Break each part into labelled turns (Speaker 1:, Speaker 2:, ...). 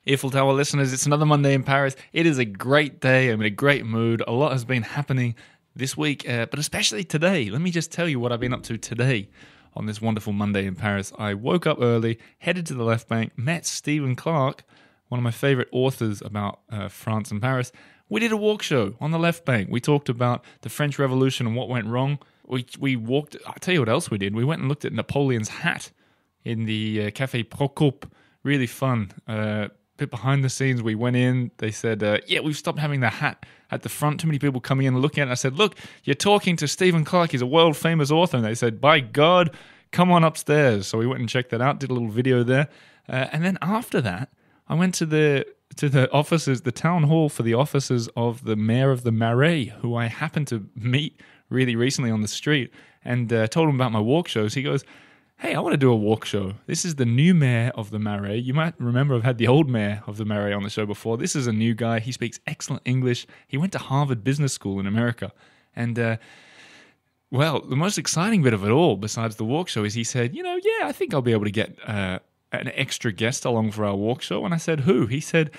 Speaker 1: Earful Tower listeners, it's another Monday in Paris. It is a great day. I'm in a great mood. A lot has been happening this week, but especially today. Let me just tell you what I've been up to today on this wonderful Monday in Paris. I woke up early, headed to the left bank, met Stephen Clark, one of my favorite authors about France and Paris. We did a walk show on the left bank. We talked about the French Revolution and what went wrong. We walked, I'll tell you what else we did. We went and looked at Napoleon's hat in the Café Procope. Really fun. Bit behind the scenes, we went in, they said, yeah, we've stopped having the hat at the front, too many people coming in and looking at it. I said, look, you're talking to Stephen Clark, he's a world famous author. And they said, by God, come on upstairs. So we went and checked that out, did a little video there. And then after that, I went to the offices, the town hall for the offices of the mayor of the Marais, who I happened to meet really recently on the street, and told him about my walk shows. He goes, hey, I want to do a walk show. This is the new mayor of the Marais. You might remember I've had the old mayor of the Marais on the show before. This is a new guy. He speaks excellent English. He went to Harvard Business School in America. And, well, the most exciting bit of it all, besides the walk show, is he said, yeah, I think I'll be able to get an extra guest along for our walk show. And I said, who? He said,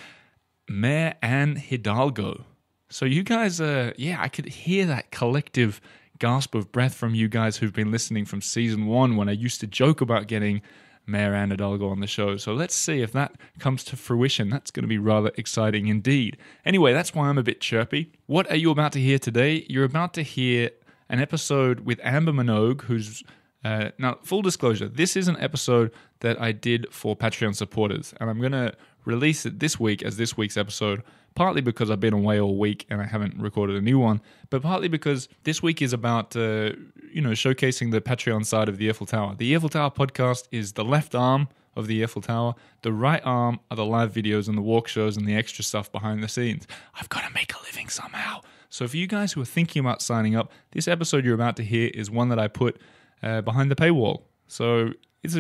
Speaker 1: Mayor Anne Hidalgo. So you guys, I could hear that collective gasp of breath from you guys who've been listening from season 1 when I used to joke about getting Mayor Anne Hidalgo on the show. So let's see if that comes to fruition. That's going to be rather exciting indeed. Anyway, that's why I'm a bit chirpy. What are you about to hear today? You're about to hear an episode with Amber Minogue, who's... now, full disclosure, this is an episode that I did for Patreon supporters, and I'm going to release it this week as this week's episode, partly because I've been away all week and I haven't recorded a new one, but partly because this week is about, showcasing the Patreon side of the Earful Tower. The Earful Tower podcast is the left arm of the Earful Tower. The right arm are the live videos and the walk shows and the extra stuff behind the scenes. I've got to make a living somehow. So for you guys who are thinking about signing up, this episode you're about to hear is one that I put behind the paywall. So it's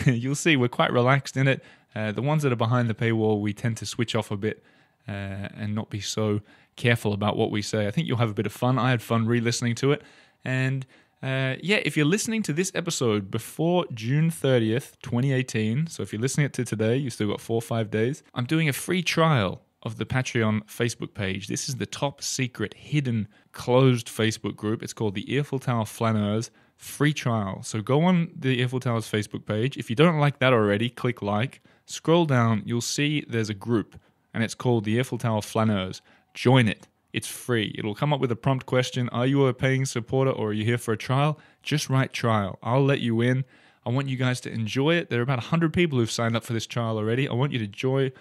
Speaker 1: you'll see we're quite relaxed in it. The ones that are behind the paywall, we tend to switch off a bit and not be so careful about what we say. I think you'll have a bit of fun. I had fun re-listening to it. And if you're listening to this episode before June 30th, 2018, so if you're listening to today, you've still got 4 or 5 days, I'm doing a free trial of the Patreon Facebook page. This is the top secret, hidden, closed Facebook group. It's called the Earful Tower Flaneurs free trial. So go on the Earful Tower's Facebook page. If you don't like that already, click like. Scroll down, you'll see there's a group, and it's called the Earful Tower Flaneurs. Join it. It's free. It'll come up with a prompt question. Are you a paying supporter or are you here for a trial? Just write trial. I'll let you in. I want you guys to enjoy it. There are about 100 people who've signed up for this trial already. I want you to join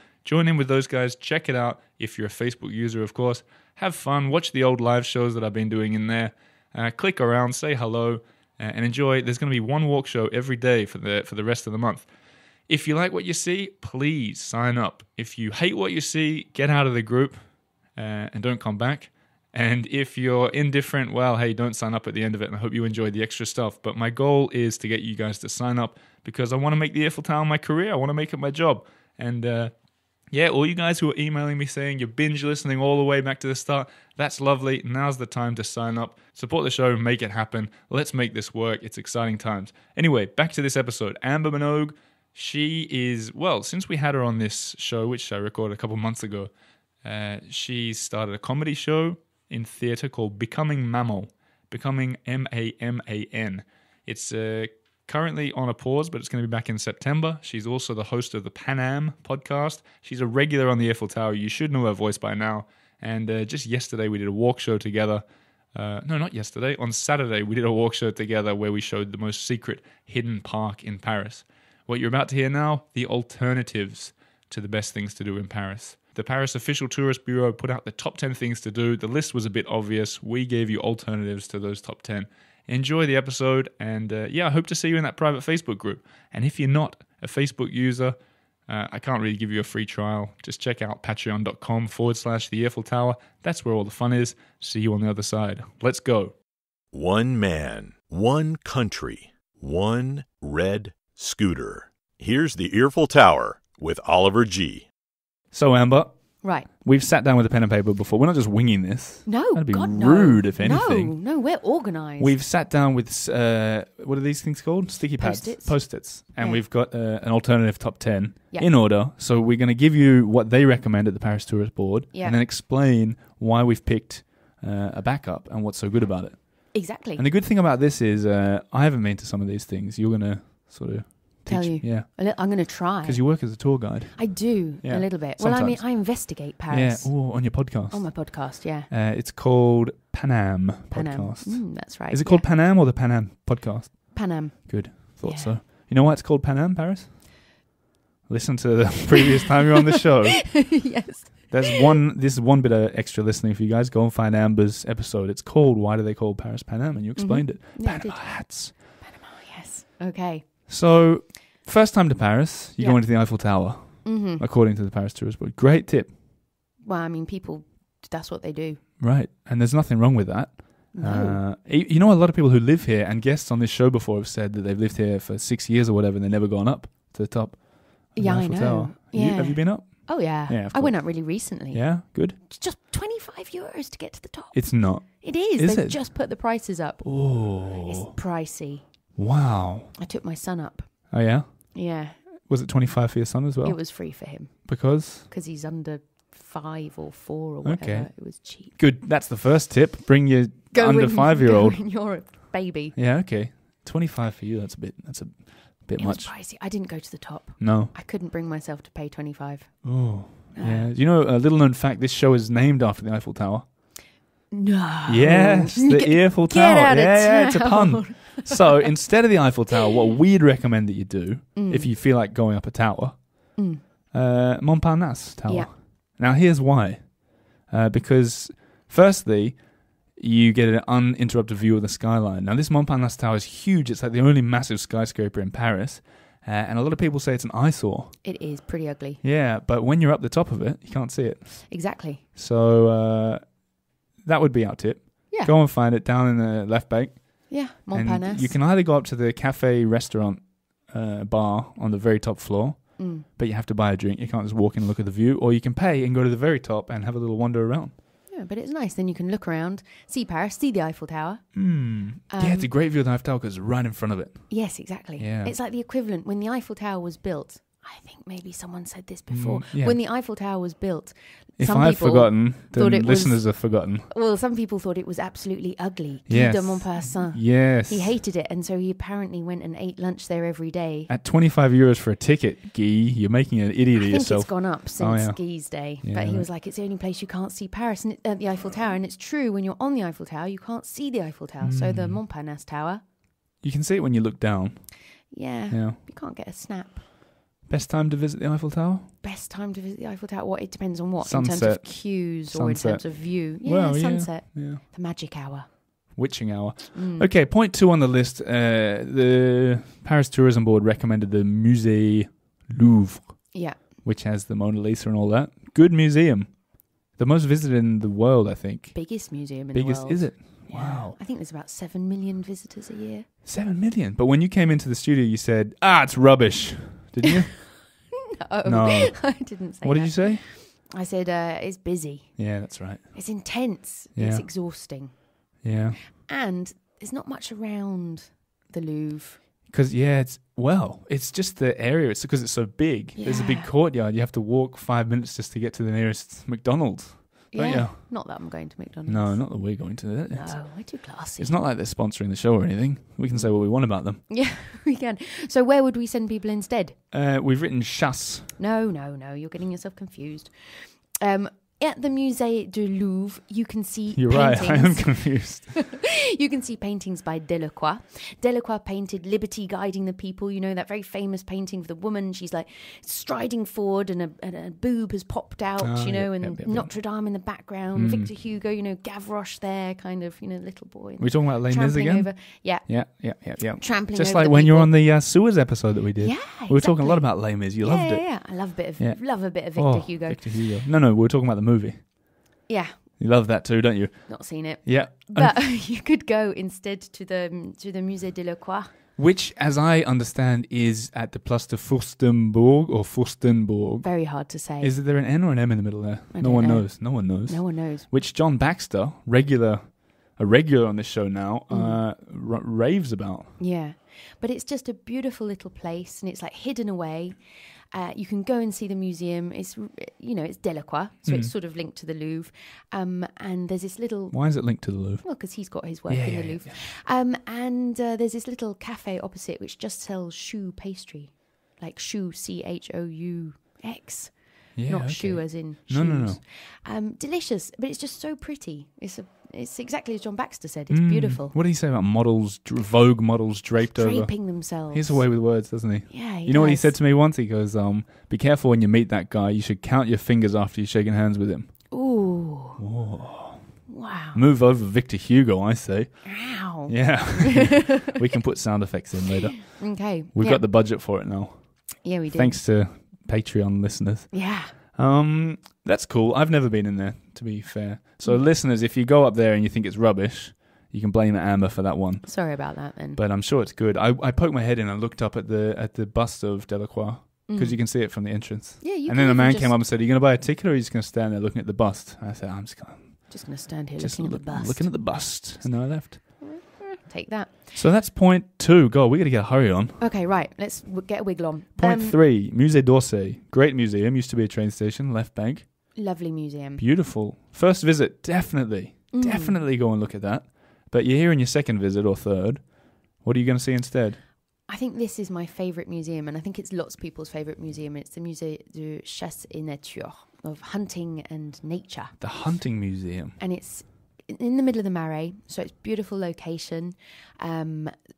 Speaker 1: in with those guys. Check it out if you're a Facebook user, of course. Have fun. Watch the old live shows that I've been doing in there. Click around, say hello, and enjoy. There's going to be one walk show every day for the rest of the month. If you like what you see, please sign up. If you hate what you see, get out of the group and don't come back. And if you're indifferent, well, hey, don't sign up at the end of it, and I hope you enjoyed the extra stuff. But my goal is to get you guys to sign up because I want to make the Earful Tower my career. I want to make it my job. And all you guys who are emailing me saying you're binge listening all the way back to the start, that's lovely. Now's the time to sign up. Support the show, make it happen. Let's make this work. It's exciting times. Anyway, back to this episode. Amber Minogue. She is, since we had her on this show, which I recorded a couple months ago, she started a comedy show in theatre called Becoming Mamam. Becoming Maman. It's currently on a pause, but it's going to be back in September. She's also the host of the Pan Am podcast. She's a regular on the Earful Tower. You should know her voice by now. And just yesterday, we did a walk show together. No, not yesterday. On Saturday, we did a walk show together where we showed the most secret hidden park in Paris. What you're about to hear now, the alternatives to the best things to do in Paris. The Paris Official Tourist Bureau put out the top 10 things to do. The list was a bit obvious. We gave you alternatives to those top 10. Enjoy the episode, and I hope to see you in that private Facebook group. And if you're not a Facebook user, I can't really give you a free trial. Just check out patreon.com/the Earful Tower. That's where all the fun is. See you on the other side. Let's go.
Speaker 2: One man, one country, one red scooter. Here's the Earful Tower with Oliver G.
Speaker 1: So, Amber,
Speaker 3: Right.
Speaker 1: We've sat down with a pen and paper before. We're not just winging this.
Speaker 3: No,
Speaker 1: That'd be
Speaker 3: God,
Speaker 1: rude,
Speaker 3: no.
Speaker 1: if anything.
Speaker 3: No, we're organised.
Speaker 1: We've sat down with, what are these things called? Sticky pads. Post-its. And we've got an alternative top 10 in order. So we're going to give you what they recommend at the Paris Tourist Board and then explain why we've picked a backup and what's so good about it.
Speaker 3: Exactly.
Speaker 1: And the good thing about this is I haven't been to some of these things. You're going to sort of
Speaker 3: tell you.
Speaker 1: Yeah.
Speaker 3: I'm going to try.
Speaker 1: Because you work as a tour guide.
Speaker 3: I do, a little bit.
Speaker 1: Sometimes.
Speaker 3: Well, I mean, I investigate Paris.
Speaker 1: Yeah, on your podcast.
Speaker 3: On my podcast, yeah.
Speaker 1: It's called Panam Podcast.
Speaker 3: That's right.
Speaker 1: Is it called Panam or the Panam Podcast?
Speaker 3: Panam.
Speaker 1: Good. Thought so. You know why it's called Panam, Paris? Listen to the previous time you're on the show.
Speaker 3: Yes.
Speaker 1: This is one bit of extra listening for you guys. Go and find Amber's episode. It's called Why Do They Call Paris Panam? And you explained it.
Speaker 3: Yeah,
Speaker 1: Panama hats.
Speaker 3: Panama, yes. Okay.
Speaker 1: So, first time to Paris, you go into the Eiffel Tower, according to the Paris Tourist Board. Great tip.
Speaker 3: Well, I mean, people, that's what they do.
Speaker 1: Right. And there's nothing wrong with that.
Speaker 3: No.
Speaker 1: You know, a lot of people who live here, and guests on this show before have said that they've lived here for 6 years or whatever, and they've never gone up to the top of the Eiffel Tower.
Speaker 3: Yeah.
Speaker 1: Have you been up?
Speaker 3: Oh, yeah. I went up really recently.
Speaker 1: Yeah, good.
Speaker 3: It's just €25 to get to the top.
Speaker 1: It's not.
Speaker 3: It is. They've just put the prices up.
Speaker 1: Oh.
Speaker 3: It's pricey.
Speaker 1: Wow.
Speaker 3: I took my son up.
Speaker 1: Oh, yeah?
Speaker 3: Yeah.
Speaker 1: Was it 25 for your son as well?
Speaker 3: It was free for him.
Speaker 1: Because?
Speaker 3: Because he's under 5 or 4 or whatever.
Speaker 1: Okay.
Speaker 3: It was cheap.
Speaker 1: Good. That's the first tip. Bring your under 5-year-old.
Speaker 3: Go when you're a baby.
Speaker 1: Yeah, okay. 25 for you. That's a bit much.
Speaker 3: It was pricey. I didn't go to the top.
Speaker 1: No.
Speaker 3: I couldn't bring myself to pay 25.
Speaker 1: Oh. Yeah. You know, a little known fact, this show is named after the Eiffel Tower.
Speaker 3: No.
Speaker 1: Yes, the Earful Tower. Yeah, it's a pun. So instead of the Eiffel Tower, what we'd recommend that you do, if you feel like going up a tower, Montparnasse Tower.
Speaker 3: Yeah.
Speaker 1: Now, here's why. Because, firstly, you get an uninterrupted view of the skyline. Now, this Montparnasse Tower is huge. It's like the only massive skyscraper in Paris. And a lot of people say it's an eyesore.
Speaker 3: It is pretty ugly.
Speaker 1: Yeah, but when you're up the top of it, you can't see it.
Speaker 3: Exactly.
Speaker 1: So that would be our tip.
Speaker 3: Yeah.
Speaker 1: Go and find it down in the left bank.
Speaker 3: Yeah, Montparnasse.
Speaker 1: And you can either go up to the cafe restaurant bar on the very top floor, but you have to buy a drink. You can't just walk in and look at the view. Or you can pay and go to the very top and have a little wander around.
Speaker 3: Yeah, but it's nice. Then you can look around, see Paris, see the Eiffel Tower.
Speaker 1: Yeah, it's a great view of the Eiffel Tower because it's right in front of it.
Speaker 3: Yes, exactly.
Speaker 1: Yeah.
Speaker 3: It's like the equivalent. When the Eiffel Tower was built, I think maybe someone said this before.
Speaker 1: Yeah.
Speaker 3: When the Eiffel Tower was built,
Speaker 1: if
Speaker 3: some
Speaker 1: I've
Speaker 3: people
Speaker 1: forgotten, then
Speaker 3: thought
Speaker 1: listeners have forgotten.
Speaker 3: Well, some people thought it was absolutely ugly.
Speaker 1: Yes.
Speaker 3: Guy de Maupassant.
Speaker 1: Yes.
Speaker 3: He hated it, and so he apparently went and ate lunch there every day.
Speaker 1: At €25 for a ticket, Guy, you're making an idiot of
Speaker 3: I think
Speaker 1: yourself.
Speaker 3: it's gone up since Guy's day.
Speaker 1: Yeah,
Speaker 3: but he was like, it's the only place you can't see Paris, and the Eiffel Tower. And it's true, when you're on the Eiffel Tower, you can't see the Eiffel Tower. So the Montparnasse Tower.
Speaker 1: You can see it when you look down.
Speaker 3: Yeah. You can't get a snap.
Speaker 1: Best time to visit the Eiffel Tower?
Speaker 3: Best time to visit the Eiffel Tower? What? It depends on what?
Speaker 1: Sunset.
Speaker 3: In terms of queues or in terms of view? Yeah,
Speaker 1: well,
Speaker 3: sunset.
Speaker 1: Yeah.
Speaker 3: The magic hour.
Speaker 1: Witching hour. Okay, point 2 on the list. The Paris Tourism Board recommended the Musée Louvre.
Speaker 3: Yeah.
Speaker 1: Which has the Mona Lisa and all that. Good museum. The most visited in the world, I think.
Speaker 3: Biggest museum in the world.
Speaker 1: Is it?
Speaker 3: Yeah.
Speaker 1: Wow.
Speaker 3: I think there's about 7 million visitors a year.
Speaker 1: 7 million? But when you came into the studio, you said, it's rubbish. Didn't you?
Speaker 3: No. I didn't say that.
Speaker 1: What did you say?
Speaker 3: I said, it's busy.
Speaker 1: Yeah, that's right.
Speaker 3: It's intense.
Speaker 1: Yeah.
Speaker 3: It's exhausting.
Speaker 1: Yeah.
Speaker 3: And there's not much around the Louvre.
Speaker 1: Because, it's just the area. It's because it's so big. Yeah. There's a big courtyard. You have to walk 5 minutes just to get to the nearest McDonald's. Don't you?
Speaker 3: Not that I'm going to McDonald's.
Speaker 1: No, not that we're going to.
Speaker 3: No, we're too classy.
Speaker 1: It's not like they're sponsoring the show or anything. We can say what we want about them.
Speaker 3: Yeah, we can. So where would we send people instead?
Speaker 1: We've written Chasse.
Speaker 3: No. You're getting yourself confused. At the Musée du Louvre, you can see
Speaker 1: You're
Speaker 3: paintings.
Speaker 1: right, I am confused.
Speaker 3: You can see paintings by Delacroix. Delacroix painted Liberty guiding the people. You know, that very famous painting of the woman. She's like striding forward and a boob has popped out, and Notre Dame in the background. Victor Hugo, Gavroche there, kind of, little boy.
Speaker 1: We're talking about Les Mis again?
Speaker 3: Over. Yeah. Trampling
Speaker 1: just
Speaker 3: over
Speaker 1: like
Speaker 3: the
Speaker 1: when
Speaker 3: people.
Speaker 1: you're on the Suez episode that we did.
Speaker 3: Yeah,
Speaker 1: We were talking a lot about Les Mis. You loved it.
Speaker 3: Yeah, I love a bit of Victor Hugo.
Speaker 1: Victor Hugo. No, we were talking about the movie.
Speaker 3: Yeah.
Speaker 1: You love that too, don't you?
Speaker 3: Not seen it.
Speaker 1: Yeah.
Speaker 3: But you could go instead to the Musée Delacroix.
Speaker 1: Which, as I understand, is at the Place de Fürstenberg or Fürstenberg.
Speaker 3: Very hard to say.
Speaker 1: Is there an N or an M in the middle there?
Speaker 3: I
Speaker 1: No
Speaker 3: don't
Speaker 1: one
Speaker 3: know.
Speaker 1: knows. No one knows.
Speaker 3: No one knows.
Speaker 1: Which John Baxter, a regular on this show now, raves about.
Speaker 3: Yeah. But it's just a beautiful little place, and it's like hidden away. You can go and see the museum. It's, it's Delacroix, so it's sort of linked to the Louvre. And there's this little...
Speaker 1: Why is it linked to the Louvre?
Speaker 3: Well, because he's got his work in the Louvre. And there's this little cafe opposite which just sells choux pastry. Like choux, CHOUX.
Speaker 1: Yeah,
Speaker 3: Not
Speaker 1: okay.
Speaker 3: choux as in shoes.
Speaker 1: No.
Speaker 3: Delicious, but it's just so pretty. It's exactly as John Baxter said. It's beautiful.
Speaker 1: What did he say about models, Vogue models draped over?
Speaker 3: Draping themselves.
Speaker 1: He's away with words, doesn't he?
Speaker 3: Yeah,
Speaker 1: You know what he said to me once? He goes, be careful when you meet that guy. You should count your fingers after you're shaking hands with him.
Speaker 3: Ooh.
Speaker 1: Whoa.
Speaker 3: Wow.
Speaker 1: Move over Victor Hugo, I say.
Speaker 3: Ow.
Speaker 1: Yeah. We can put sound effects in later.
Speaker 3: Okay.
Speaker 1: We've got the budget for it now.
Speaker 3: Yeah, we do.
Speaker 1: Thanks to Patreon listeners.
Speaker 3: Yeah.
Speaker 1: That's cool. I've never been in there, to be fair. So listeners, if you go up there and you think it's rubbish, you can blame Amber for that one.
Speaker 3: Sorry about that then.
Speaker 1: But I'm sure it's good. I poked my head in and looked up at the bust of Delacroix because you can see it from the entrance.
Speaker 3: Yeah, you
Speaker 1: And
Speaker 3: can
Speaker 1: then a
Speaker 3: even
Speaker 1: man
Speaker 3: just-
Speaker 1: came up and said, "Are you going to buy a ticket or are you just going to stand there looking at the bust?" And I said, "I'm just going
Speaker 3: to stand here
Speaker 1: to
Speaker 3: looking at the bust.
Speaker 1: looking at the bust." And then I left.
Speaker 3: Take that.
Speaker 1: So that's point 2. God, we got to get a hurry on.
Speaker 3: Okay, right. Let's get a wiggle on.
Speaker 1: Point 3, Musée d'Orsay. Great museum. Used to be a train station, left bank.
Speaker 3: Lovely museum.
Speaker 1: Beautiful. First visit, definitely. Definitely go and look at that. But you're here in your second visit or third. What are you going to see instead?
Speaker 3: I think this is my favourite museum, and I think it's lots of people's favourite museum. It's the Musée de Chasse et Nature, of hunting and nature.
Speaker 1: The Hunting Museum.
Speaker 3: And it's in the middle of the Marais, so it's beautiful location.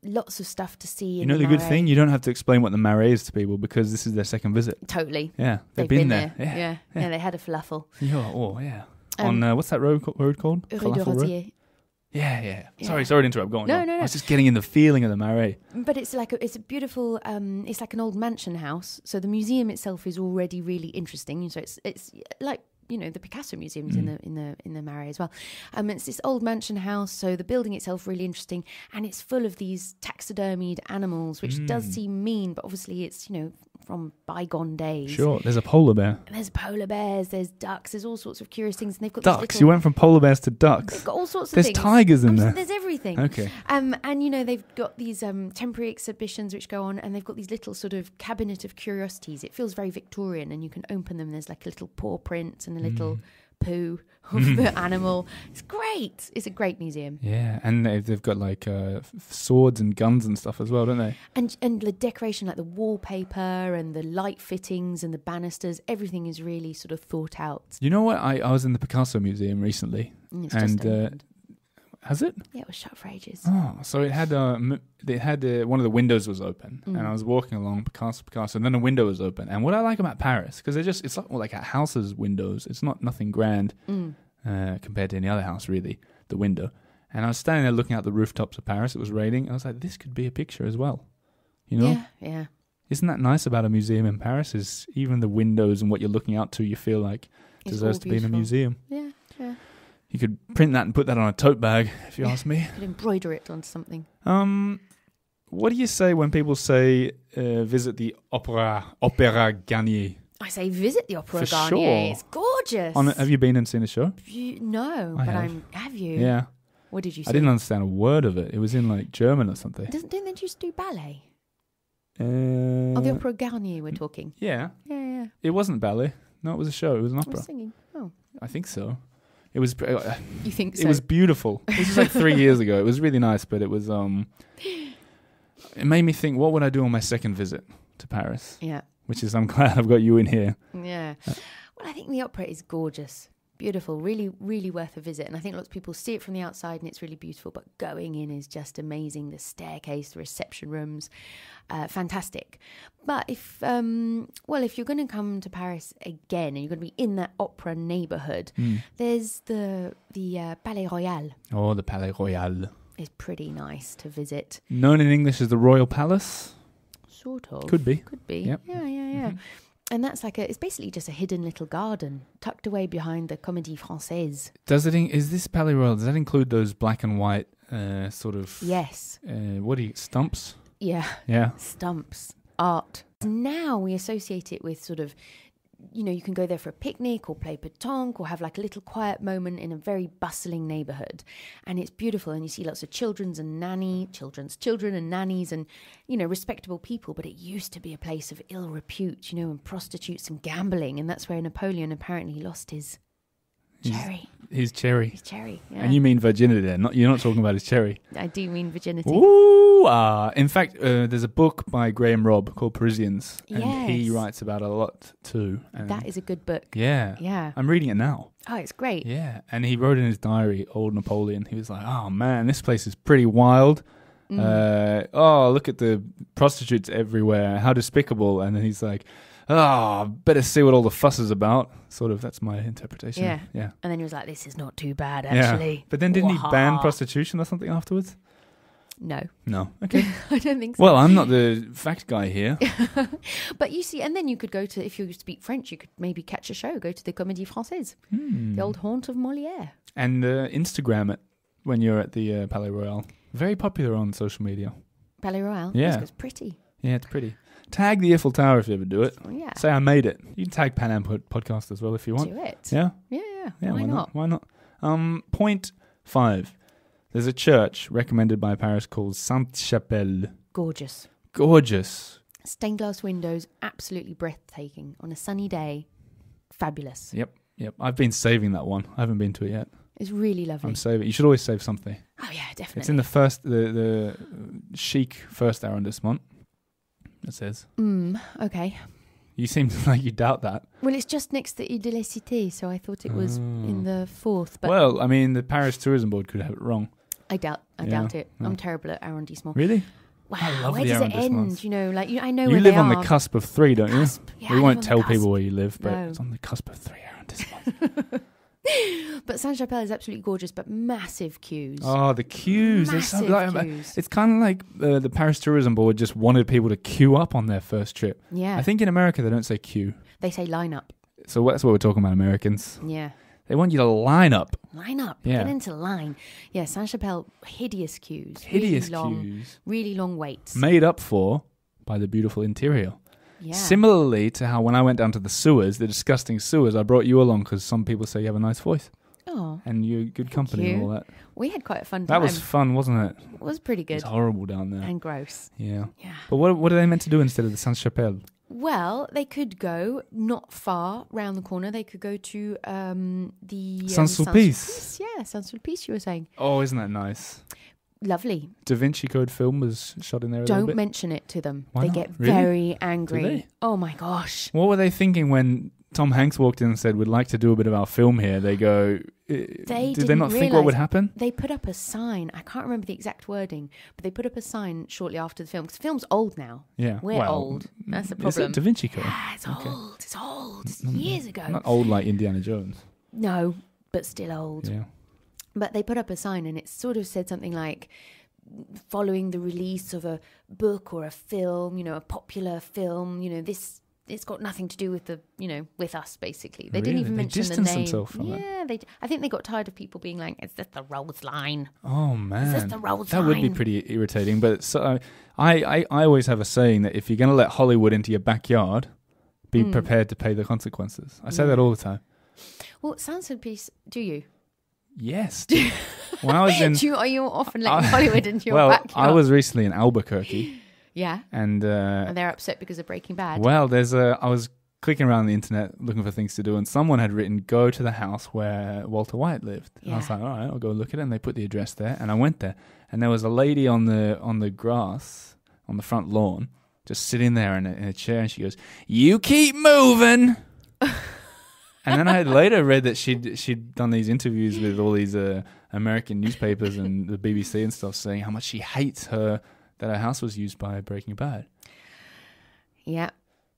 Speaker 3: Lots of stuff to see.
Speaker 1: You
Speaker 3: in
Speaker 1: know the good
Speaker 3: Marais.
Speaker 1: thing? You don't have to explain what the Marais is to people because this is their second visit.
Speaker 3: Totally.
Speaker 1: Yeah,
Speaker 3: They've
Speaker 1: been there.
Speaker 3: Yeah, they had a falafel.
Speaker 1: Yeah. Oh, yeah. On what's that road called?
Speaker 3: Rue de
Speaker 1: Falafel Road?
Speaker 3: Rosier.
Speaker 1: Yeah.
Speaker 3: Yeah.
Speaker 1: Sorry to interrupt. Go on.
Speaker 3: No,
Speaker 1: go on.
Speaker 3: no, no.
Speaker 1: I was just getting in the feeling of the Marais.
Speaker 3: But it's like it's a beautiful. It's like an old mansion house. So the museum itself is already really interesting. So it's like the Picasso museums in the Marais as well. It's this old mansion house. So the building itself really interesting, and it's full of these taxidermied animals, which does seem mean, but obviously it's from bygone days.
Speaker 1: Sure. There's a polar bear.
Speaker 3: And there's polar bears, there's ducks, there's all sorts of curious things, and they've got
Speaker 1: Ducks.
Speaker 3: This
Speaker 1: You
Speaker 3: little,
Speaker 1: went from polar bears to ducks.
Speaker 3: they've got all sorts of
Speaker 1: There's
Speaker 3: things.
Speaker 1: tigers in there.
Speaker 3: There's everything.
Speaker 1: Okay.
Speaker 3: And they've got these temporary exhibitions which go on, and they've got these little sort of cabinet of curiosities. It feels very Victorian, and you can open them. There's like a little paw print and a little poo of the animal. It's great. It's a great museum.
Speaker 1: Yeah, and they've got like swords and guns and stuff as well, don't they?
Speaker 3: And the decoration, like the wallpaper and the light fittings and the banisters, everything is really sort of thought out.
Speaker 1: You know what? I was in the Picasso Museum recently,
Speaker 3: It's just opened.
Speaker 1: has it?
Speaker 3: Yeah, it was shut for ages.
Speaker 1: Oh, so it had one of the windows was open, and I was walking along Picasso, and then a window was open. And what I like about Paris, because it's like a house's windows. It's nothing grand compared to any other house, really. The window, and I was standing there looking out the rooftops of Paris. It was raining. I was like, this could be a picture as well.
Speaker 3: Yeah.
Speaker 1: Isn't that nice about a museum in Paris? Is even the windows and what you're looking out to, you feel like
Speaker 3: It's
Speaker 1: deserves
Speaker 3: all
Speaker 1: to be in a
Speaker 3: beautiful.
Speaker 1: museum.
Speaker 3: Yeah.
Speaker 1: You could print that and put that on a tote bag, if you ask me.
Speaker 3: You could embroider it onto something.
Speaker 1: What do you say when people say visit the Opera Garnier?
Speaker 3: I say visit the Opera
Speaker 1: For
Speaker 3: Garnier.
Speaker 1: sure.
Speaker 3: It's gorgeous.
Speaker 1: Have you been and seen the show?
Speaker 3: No,
Speaker 1: I
Speaker 3: but
Speaker 1: have.
Speaker 3: have you?
Speaker 1: Yeah.
Speaker 3: What did you say?
Speaker 1: I didn't understand a word of it. It was in like German or something.
Speaker 3: Don't they just do ballet?
Speaker 1: Oh,
Speaker 3: the Opera Garnier we're talking.
Speaker 1: Yeah.
Speaker 3: Yeah.
Speaker 1: It wasn't ballet. No, it was a show. It was an
Speaker 3: I
Speaker 1: opera.
Speaker 3: was singing. Oh.
Speaker 1: I think so. It was.
Speaker 3: You think so?
Speaker 1: It was beautiful. This was like 3 years ago. It was really nice, but it was. It made me think, what would I do on my second visit to Paris?
Speaker 3: Yeah.
Speaker 1: Which is, I'm glad I've got you in here.
Speaker 3: Yeah. Well, I think the opera is gorgeous. Beautiful. Really, really worth a visit. And I think lots of people see it from the outside and it's really beautiful, but going in is just amazing. The staircase, the reception rooms, fantastic. But if you're going to come to Paris again and you're going to be in that opera neighborhood, there's the Palais Royal.
Speaker 1: Oh, the Palais Royal.
Speaker 3: It's pretty nice to visit.
Speaker 1: Known in English as the Royal Palace?
Speaker 3: Sort of.
Speaker 1: Could be. Yep.
Speaker 3: Yeah. Mm-hmm. And that's it's basically just a hidden little garden tucked away behind the Comédie Française.
Speaker 1: Is this Palais Royal, does that include those black and white sort of...
Speaker 3: Yes.
Speaker 1: Stumps?
Speaker 3: Yeah.
Speaker 1: Yeah.
Speaker 3: Stumps. Art. Now we associate it with sort of, you can go there for a picnic or play pétanque or have like a little quiet moment in a very bustling neighborhood. And it's beautiful. And you see lots of children's children and nannies and, respectable people. But it used to be a place of ill repute, and prostitutes and gambling. And that's where Napoleon apparently lost his cherry.
Speaker 1: His cherry.
Speaker 3: His cherry, yeah.
Speaker 1: And you mean virginity there. You're not talking about his cherry.
Speaker 3: I do mean virginity.
Speaker 1: Ooh, in fact, there's a book by Graham Robb called Parisians. And he
Speaker 3: Yes.
Speaker 1: writes about it a lot too. And
Speaker 3: That is a good book.
Speaker 1: yeah.
Speaker 3: Yeah.
Speaker 1: I'm reading it now.
Speaker 3: Oh, it's great.
Speaker 1: Yeah. And he wrote in his diary, Old Napoleon, he was like, oh man, this place is pretty wild. Look at the prostitutes everywhere. How despicable. And then he's like, better see what all the fuss is about. Sort of, that's my interpretation.
Speaker 3: Yeah.
Speaker 1: Yeah.
Speaker 3: And then he was like, this is not too bad,
Speaker 1: Yeah.
Speaker 3: actually.
Speaker 1: But then didn't he ban
Speaker 3: Wah.
Speaker 1: prostitution or something afterwards?
Speaker 3: No.
Speaker 1: No. Okay.
Speaker 3: I don't think so.
Speaker 1: Well, I'm not the fact guy here.
Speaker 3: But you see, and then you could go to, if you speak French, you could maybe catch a show, go to the Comédie Française, the old haunt of Molière.
Speaker 1: And Instagram it when you're at the Palais Royal. Very popular on social media.
Speaker 3: Palais Royal.
Speaker 1: Yeah.
Speaker 3: It's pretty.
Speaker 1: Yeah, it's pretty. Tag the Earful Tower if you ever do it.
Speaker 3: Oh, yeah.
Speaker 1: Say I made it. You can tag Pan Am Podcast as well if you want.
Speaker 3: Do it.
Speaker 1: Yeah?
Speaker 3: Yeah.
Speaker 1: Yeah,
Speaker 3: Why not?
Speaker 1: Why not? Point 5. There's a church recommended by Paris called Sainte-Chapelle.
Speaker 3: Gorgeous.
Speaker 1: Gorgeous.
Speaker 3: Stained glass windows, absolutely breathtaking. On a sunny day, fabulous.
Speaker 1: Yep. I've been saving that one. I haven't been to it yet.
Speaker 3: It's really lovely.
Speaker 1: I'm saving. You should always save something.
Speaker 3: Oh, yeah, definitely.
Speaker 1: It's in the chic first arrondissement. It says.
Speaker 3: Okay.
Speaker 1: You seem like you doubt that.
Speaker 3: Well, it's just next to Ile de la Cité, so I thought it was in the fourth. But
Speaker 1: Well, I mean, the Paris Tourism Board could have it wrong.
Speaker 3: I doubt it.
Speaker 1: Yeah.
Speaker 3: I'm terrible at arrondissement.
Speaker 1: Really?
Speaker 3: Wow,
Speaker 1: I love
Speaker 3: where
Speaker 1: the
Speaker 3: does it
Speaker 1: arrondissements.
Speaker 3: end? I know
Speaker 1: You
Speaker 3: where
Speaker 1: live
Speaker 3: they
Speaker 1: on
Speaker 3: are.
Speaker 1: the cusp of 3, don't you?
Speaker 3: Cusp. Yeah, I
Speaker 1: We
Speaker 3: live
Speaker 1: won't
Speaker 3: on the
Speaker 1: tell
Speaker 3: cusp.
Speaker 1: people where you live, but
Speaker 3: No.
Speaker 1: it's on the cusp of 3 arrondissements.
Speaker 3: But Sainte-Chapelle is absolutely gorgeous, but massive queues.
Speaker 1: Oh, the queues. There's
Speaker 3: Massive queues.
Speaker 1: It's kind of like the Paris Tourism Board just wanted people to queue up on their first trip.
Speaker 3: Yeah.
Speaker 1: I think in America they don't say queue.
Speaker 3: They say line up.
Speaker 1: So that's what we're talking about, Americans.
Speaker 3: Yeah.
Speaker 1: They want you to line up.
Speaker 3: Line up.
Speaker 1: Yeah.
Speaker 3: Get into line. Yeah, Sainte-Chapelle, hideous queues.
Speaker 1: Hideous
Speaker 3: really long,
Speaker 1: queues.
Speaker 3: Really long waits.
Speaker 1: Made up for by the beautiful interior.
Speaker 3: Yeah.
Speaker 1: Similarly to how when I went down to the sewers, the disgusting sewers, I brought you along because some people say you have a nice voice.
Speaker 3: Oh,
Speaker 1: And you're good company and
Speaker 3: you.
Speaker 1: all that.
Speaker 3: we had quite a fun time.
Speaker 1: That was fun, wasn't it?
Speaker 3: It was pretty good
Speaker 1: It's horrible down there.
Speaker 3: and gross.
Speaker 1: Yeah.
Speaker 3: Yeah.
Speaker 1: But what are they meant to do instead of the Sainte-Chapelle?
Speaker 3: Well, they could go not far round the corner. They could go to the
Speaker 1: Saint-Sulpice.
Speaker 3: Yeah, Saint-Sulpice. You were saying
Speaker 1: Oh, isn't that nice?
Speaker 3: lovely.
Speaker 1: Da Vinci Code film was shot in there a little
Speaker 3: Don't
Speaker 1: bit.
Speaker 3: mention it to them.
Speaker 1: Why
Speaker 3: They
Speaker 1: not?
Speaker 3: get
Speaker 1: Really?
Speaker 3: very angry.
Speaker 1: Do they?
Speaker 3: Oh my gosh.
Speaker 1: What were they thinking when Tom Hanks walked in and said, we'd like to do a bit of our film here? They go, did they
Speaker 3: didn't
Speaker 1: not think what would
Speaker 3: realise-
Speaker 1: happen?
Speaker 3: They put up a sign. I can't remember the exact wording, but they put up a sign shortly after the film. Because the film's old now.
Speaker 1: Yeah.
Speaker 3: We're
Speaker 1: well,
Speaker 3: old. That's the
Speaker 1: Is
Speaker 3: problem.
Speaker 1: it Da Vinci Code?
Speaker 3: Ah, it's old. It's old. It's years ago.
Speaker 1: Not old like Indiana Jones.
Speaker 3: No, but still old.
Speaker 1: Yeah.
Speaker 3: But they put up a sign and it sort of said something like, following the release of a book or a film, a popular film, this it's got nothing to do with the, with us basically. They didn't
Speaker 1: Really?
Speaker 3: even
Speaker 1: They
Speaker 3: mention the
Speaker 1: distanced
Speaker 3: name.
Speaker 1: themselves from it.
Speaker 3: Yeah, I think they got tired of people being like, "Is this the Rhodes line?"
Speaker 1: Oh man,
Speaker 3: Is this the road
Speaker 1: that would be
Speaker 3: sign?
Speaker 1: pretty irritating. But so, I always have a saying that if you're going to let Hollywood into your backyard, be prepared to pay the consequences. I say that all the time.
Speaker 3: Well, Saint-Sulpice, do you?
Speaker 1: Yes. When I was in,
Speaker 3: Are you often letting Hollywood into your
Speaker 1: well,
Speaker 3: backyard?
Speaker 1: I was recently in Albuquerque,
Speaker 3: Yeah,
Speaker 1: and
Speaker 3: and they're upset because of Breaking Bad.
Speaker 1: well, I was clicking around the internet looking for things to do, and someone had written, "Go to the house where Walter White lived." And I was
Speaker 3: Yeah.
Speaker 1: like, "All right, I'll go look at it." And they put the address there, and I went there, and there was a lady on the grass on the front lawn, just sitting there in a chair, and she goes, "You keep moving." And then I had later read that she'd done these interviews with all these American newspapers and the BBC and stuff, saying how much she hates that her house was used by Breaking Bad.
Speaker 3: Yeah.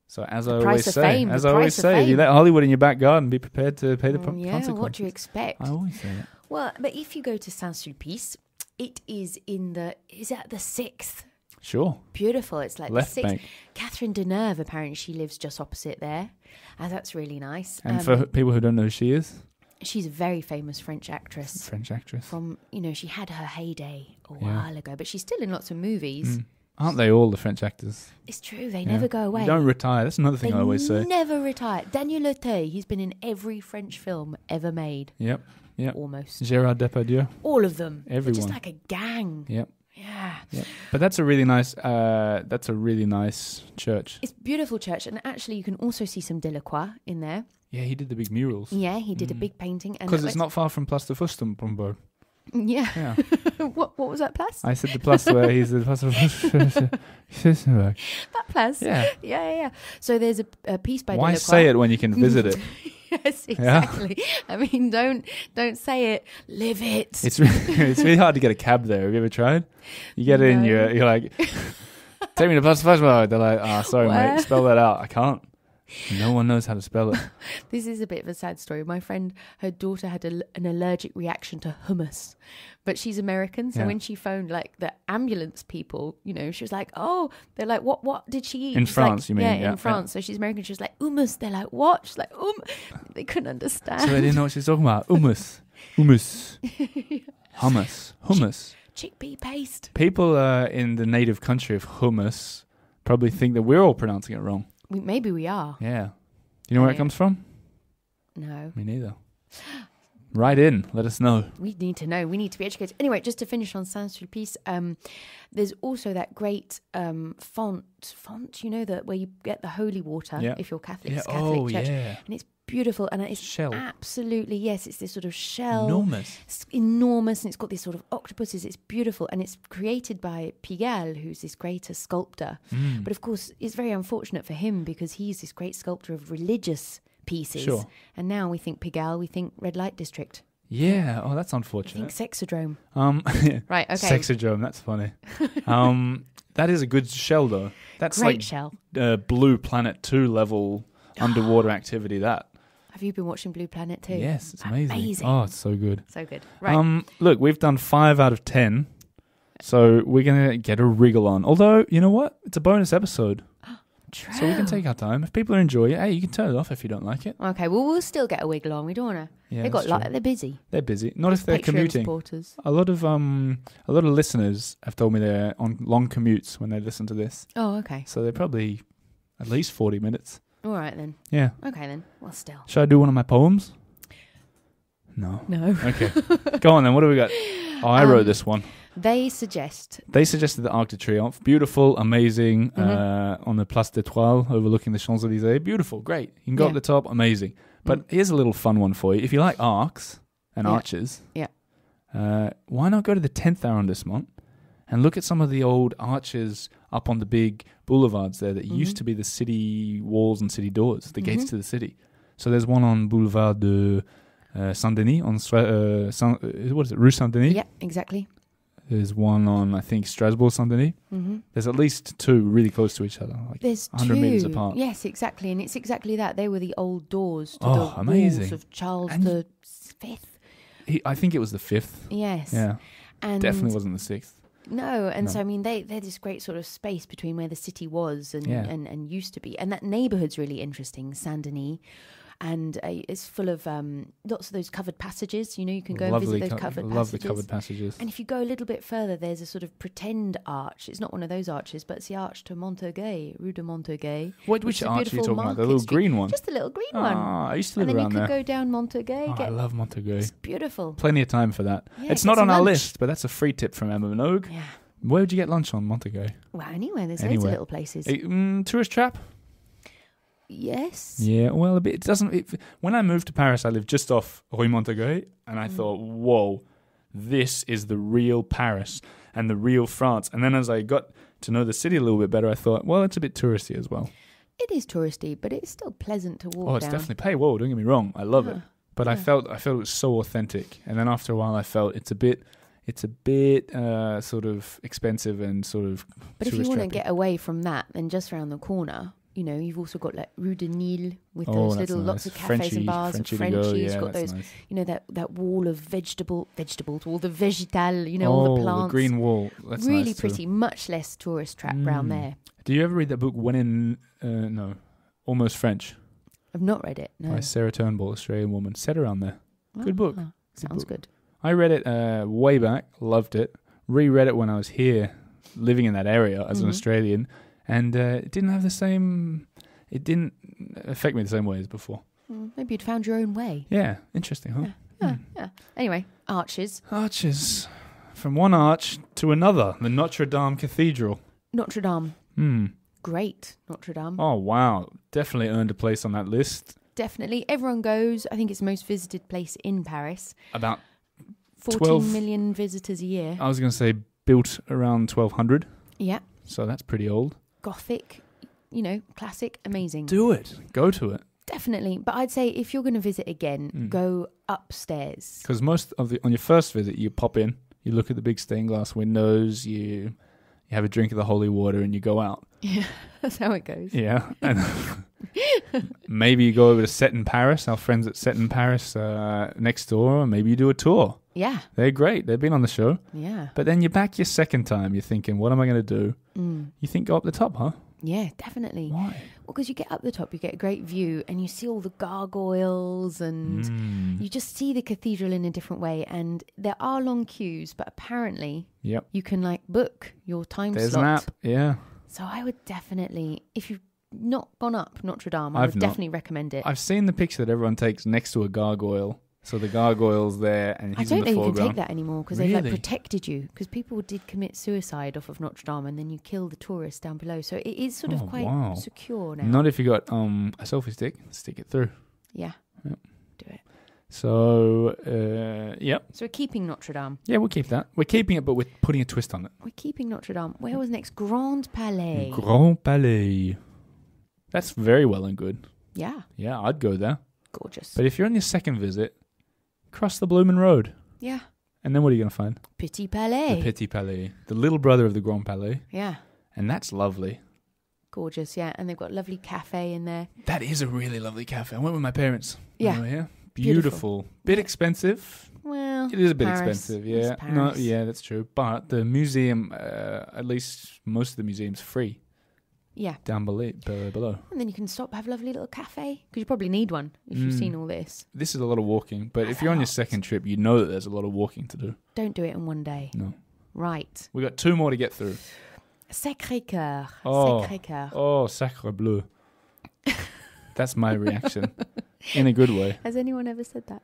Speaker 1: So as I
Speaker 3: price
Speaker 1: always
Speaker 3: of
Speaker 1: say,
Speaker 3: fame, the price of
Speaker 1: if you
Speaker 3: fame.
Speaker 1: let Hollywood in your back garden, be prepared to pay the
Speaker 3: Yeah,
Speaker 1: consequences.
Speaker 3: what do you expect?
Speaker 1: I always say that.
Speaker 3: Well, but if you go to Saint-Sulpice, it is is at the 6th.
Speaker 1: Sure.
Speaker 3: Beautiful. It's like
Speaker 1: Left
Speaker 3: the 6th.
Speaker 1: bank.
Speaker 3: Catherine Deneuve, apparently, she lives just opposite there. That's really nice.
Speaker 1: And for people who don't know who she is,
Speaker 3: she's a very famous French actress.
Speaker 1: French actress.
Speaker 3: From, she had her heyday a
Speaker 1: Yeah.
Speaker 3: while ago, but she's still in lots of movies.
Speaker 1: Aren't they all the French actors?
Speaker 3: It's true. They never go away.
Speaker 1: You don't retire. That's another thing I always say.
Speaker 3: Never retire. Daniel Auteuil, he's been in every French film ever made.
Speaker 1: Yep.
Speaker 3: Almost.
Speaker 1: Gérard Depardieu.
Speaker 3: All of them.
Speaker 1: Everyone.
Speaker 3: They're just like a gang.
Speaker 1: Yep.
Speaker 3: Yeah.
Speaker 1: Yep. But that's a really nice. That's a really nice church.
Speaker 3: It's a beautiful church, and actually, you can also see some Delacroix in there.
Speaker 1: Yeah, he did the big murals.
Speaker 3: Yeah, he did a big painting, and
Speaker 1: because it's not far from Place de Fürstenberg.
Speaker 3: Yeah. What was that place?
Speaker 1: I said the place where he's the Place de Fürstenberg.
Speaker 3: That place. Yeah. So there's a piece by
Speaker 1: Why
Speaker 3: Delacroix.
Speaker 1: say it when you can visit it?
Speaker 3: Yes, exactly. Yeah? I mean, don't say it. Live it.
Speaker 1: It's really hard to get a cab there. Have you ever tried? You get in, you're like, take me to Place de Fürstenberg. They're like, sorry, mate, spell that out. I can't. No one knows how to spell it.
Speaker 3: This is a bit of a sad story. My friend, her daughter had an allergic reaction to hummus, but she's American. So when she phoned like the ambulance people, she was like, oh, they're like, what did she eat?
Speaker 1: In
Speaker 3: She's
Speaker 1: France,
Speaker 3: like,
Speaker 1: you mean?
Speaker 3: Yeah, in France. So she's American. She was like, hummus. They're like, what? She's like, They couldn't understand.
Speaker 1: So they didn't know what she was talking about. Hummus. Hummus.
Speaker 3: Chickpea paste.
Speaker 1: People in the native country of hummus probably think that we're all pronouncing it wrong.
Speaker 3: Maybe we are.
Speaker 1: Yeah. You know where it comes from?
Speaker 3: No.
Speaker 1: Me neither. Write in. Let us know.
Speaker 3: We need to know. We need to be educated. Anyway, just to finish on Saint-Sulpice, there's also that great font, where you get the holy water if you're Catholic. It's Catholic Church.
Speaker 1: Yeah.
Speaker 3: And it's beautiful. And it's
Speaker 1: shell.
Speaker 3: Absolutely, yes. It's this sort of shell.
Speaker 1: Enormous.
Speaker 3: It's enormous, and it's got these sort of octopuses. It's beautiful. And it's created by Pigalle, who's this great sculptor. But of course, it's very unfortunate for him because he's this great sculptor of religious pieces. Sure. And now we think Pigalle, we think Red Light District.
Speaker 1: Yeah. Oh, that's unfortunate.
Speaker 3: I think Sexodrome. Right, okay.
Speaker 1: Sexodrome, that's funny. That is a good shell, though. That's
Speaker 3: great
Speaker 1: like
Speaker 3: shell.
Speaker 1: Blue Planet 2 level underwater activity, that.
Speaker 3: Have you been watching Blue Planet too?
Speaker 1: Yes, it's amazing. Oh, it's so good.
Speaker 3: So good. Right.
Speaker 1: Look, we've done 5 out of 10, so we're going to get a wriggle on. Although, you know what? It's a bonus episode.
Speaker 3: True.
Speaker 1: So we can take our time. If people are enjoying it, hey, you can turn it off if you don't like it.
Speaker 3: Okay, well, we'll still get a wiggle on. We don't want to.
Speaker 1: Yeah,
Speaker 3: they're busy.
Speaker 1: They're busy. Not if they're
Speaker 3: Patreon
Speaker 1: commuting.
Speaker 3: Supporters.
Speaker 1: A lot of listeners have told me they're on long commutes when they listen to this.
Speaker 3: Oh, okay.
Speaker 1: So they're probably at least 40 minutes.
Speaker 3: All right, then.
Speaker 1: Yeah.
Speaker 3: Okay, then. Well, still.
Speaker 1: Should I do one of my poems? No. Okay. Go on, then. What do we got? Oh, I wrote this one.
Speaker 3: They suggested
Speaker 1: the Arc de Triomphe. Beautiful, amazing, on the Place d'Étoile, overlooking the Champs-Élysées. Beautiful, great. You can go up the top, amazing. But here's a little fun one for you. If you like arcs and arches, why not go to the 10th arrondissement and look at some of the old arches up on the big boulevards there that used to be the city walls and city doors, the gates to the city. So there's one on Boulevard de Saint-Denis, on Rue Saint-Denis?
Speaker 3: Yeah, exactly.
Speaker 1: There's one on, I think, Strasbourg Saint-Denis. There's at least 2 really close to each other, like
Speaker 3: there's
Speaker 1: 100
Speaker 3: 2
Speaker 1: meters apart.
Speaker 3: Yes, exactly. And it's exactly that. They were the old doors to the
Speaker 1: amazing.
Speaker 3: walls of Charles the Fifth.
Speaker 1: I think it was the 5th.
Speaker 3: Yes.
Speaker 1: Yeah.
Speaker 3: And
Speaker 1: definitely wasn't the 6th.
Speaker 3: No, and so I mean they're this great sort of space between where the city was and used to be, and that neighbourhood's really interesting, Saint-Denis, and it's full of lots of those covered passages. You can go and visit those covered passages.
Speaker 1: Love the covered passages.
Speaker 3: And if you go a little bit further, there's a sort of pretend arch. It's not one of those arches, but it's the arch to Montorgueil, Rue de Montorgueil.
Speaker 1: Which arch are you talking about? The little green one?
Speaker 3: Just the little green one.
Speaker 1: I used to live
Speaker 3: around there. And then
Speaker 1: you
Speaker 3: could go down Montorgueil.
Speaker 1: I love Montorgueil.
Speaker 3: It's beautiful.
Speaker 1: Plenty of time for that.
Speaker 3: Yeah,
Speaker 1: it's not on our list, but that's a free tip from Emma Minogue.
Speaker 3: Yeah.
Speaker 1: Where would you get lunch on Montorgueil?
Speaker 3: Well, anywhere. There's loads of little places.
Speaker 1: Tourist trap?
Speaker 3: Yes.
Speaker 1: Yeah, well, it doesn't... when I moved to Paris, I lived just off Rue Montorgueil, and I thought, whoa, this is the real Paris and the real France. And then as I got to know the city a little bit better, I thought, well, it's a bit touristy as well.
Speaker 3: It is touristy, but it's still pleasant to walk down.
Speaker 1: Oh, it's definitely... Hey, whoa, don't get me wrong. I love it. But I felt it was so authentic. And then after a while, I felt it's a bit sort of expensive and sort of.
Speaker 3: But if you want to get away from that, then just around the corner, you've also got like Rue de Nil with those little lots of cafes and bars and Frenchies. Got those, nice. That wall of vegetables, all the vegetal, all the plants.
Speaker 1: The green wall. That's
Speaker 3: really
Speaker 1: nice
Speaker 3: pretty.
Speaker 1: Too.
Speaker 3: Much less tourist trap around there.
Speaker 1: Do you ever read that book When in Almost French?
Speaker 3: I've not read it. No.
Speaker 1: By Sarah Turnbull, Australian woman. Set around there. Good book.
Speaker 3: Sounds good.
Speaker 1: I read it way back, loved it. Reread it when I was here living in that area as an Australian, and it didn't have the same. It didn't affect me the same way as before.
Speaker 3: Maybe you'd found your own way.
Speaker 1: Yeah, interesting, huh?
Speaker 3: Yeah. Anyway, arches.
Speaker 1: Arches. From one arch to another, the Notre Dame Cathedral.
Speaker 3: Notre Dame. Great, Notre Dame.
Speaker 1: Oh, wow. Definitely earned a place on that list.
Speaker 3: Definitely. Everyone goes. I think it's the most visited place in Paris.
Speaker 1: About
Speaker 3: 14 million visitors a year.
Speaker 1: I was going to say built around 1200.
Speaker 3: Yeah.
Speaker 1: So that's pretty old.
Speaker 3: Gothic, classic, amazing.
Speaker 1: Do it. Go to it.
Speaker 3: Definitely. But I'd say if you're going to visit again, go upstairs.
Speaker 1: Because on your first visit, you pop in, you look at the big stained glass windows, you have a drink of the holy water, and you go out.
Speaker 3: Yeah, that's how it goes.
Speaker 1: Yeah. And maybe you go over to Set in Paris, our friends at Set in Paris next door, or maybe you do a tour.
Speaker 3: Yeah.
Speaker 1: They're great. They've been on the show.
Speaker 3: Yeah.
Speaker 1: But then you're back your second time. You're thinking, what am I going to do? You think go up the top, huh?
Speaker 3: Yeah, definitely.
Speaker 1: Why?
Speaker 3: Well, because you get up the top, you get a great view, and you see all the gargoyles, and you just see the cathedral in a different way. And there are long queues, but apparently you can book your time
Speaker 1: There's
Speaker 3: slot.
Speaker 1: an app, yeah.
Speaker 3: So I would definitely, if you've not gone up Notre Dame, I
Speaker 1: I've
Speaker 3: would
Speaker 1: not.
Speaker 3: definitely recommend it.
Speaker 1: I've seen the picture that everyone takes next to a gargoyle. So the gargoyle's there, and
Speaker 3: I
Speaker 1: he's
Speaker 3: don't
Speaker 1: in
Speaker 3: know
Speaker 1: the
Speaker 3: you can
Speaker 1: foreground.
Speaker 3: take that anymore because
Speaker 1: Really?
Speaker 3: they've protected you. Because people did commit suicide off of Notre Dame, and then you kill the tourists down below. So it is sort of quite secure now.
Speaker 1: Not if you got a selfie stick it through.
Speaker 3: Yeah.
Speaker 1: Yep.
Speaker 3: Do it.
Speaker 1: So yep.
Speaker 3: So we're keeping Notre Dame.
Speaker 1: Yeah, we'll keep that. We're keeping it, but we're putting a twist on it.
Speaker 3: We're keeping Notre Dame. Where was next? Grand Palais.
Speaker 1: Grand Palais. That's very well and good.
Speaker 3: Yeah.
Speaker 1: Yeah, I'd go there.
Speaker 3: Gorgeous.
Speaker 1: But if you're on your second visit, cross the Bloomin' Road.
Speaker 3: Yeah.
Speaker 1: And then what are you going to find?
Speaker 3: Petit Palais.
Speaker 1: The Petit Palais. The little brother of the Grand Palais.
Speaker 3: Yeah.
Speaker 1: And that's lovely.
Speaker 3: Gorgeous, yeah. And they've got a lovely cafe in there.
Speaker 1: That is a really lovely cafe. I went with my parents.
Speaker 3: Yeah.
Speaker 1: When we were here. Beautiful. Bit expensive.
Speaker 3: Well,
Speaker 1: It is a bit
Speaker 3: Paris.
Speaker 1: expensive, yeah.
Speaker 3: It's Paris.
Speaker 1: No, yeah, that's true. But the museum, at least most of the museum's free.
Speaker 3: Yeah.
Speaker 1: Down below.
Speaker 3: And then you can stop, have a lovely little cafe. Because you probably need one if you've seen all this.
Speaker 1: This is a lot of walking. But
Speaker 3: That's
Speaker 1: if you're on
Speaker 3: a
Speaker 1: your
Speaker 3: lot.
Speaker 1: second trip, you know that there's a lot of walking to do.
Speaker 3: Don't do it in one day.
Speaker 1: No.
Speaker 3: Right.
Speaker 1: We got 2 more to get through.
Speaker 3: Sacré-Cœur.
Speaker 1: Oh.
Speaker 3: Sacré-Cœur.
Speaker 1: Oh, sacre bleu. That's my reaction. In a good way.
Speaker 3: Has anyone ever said that?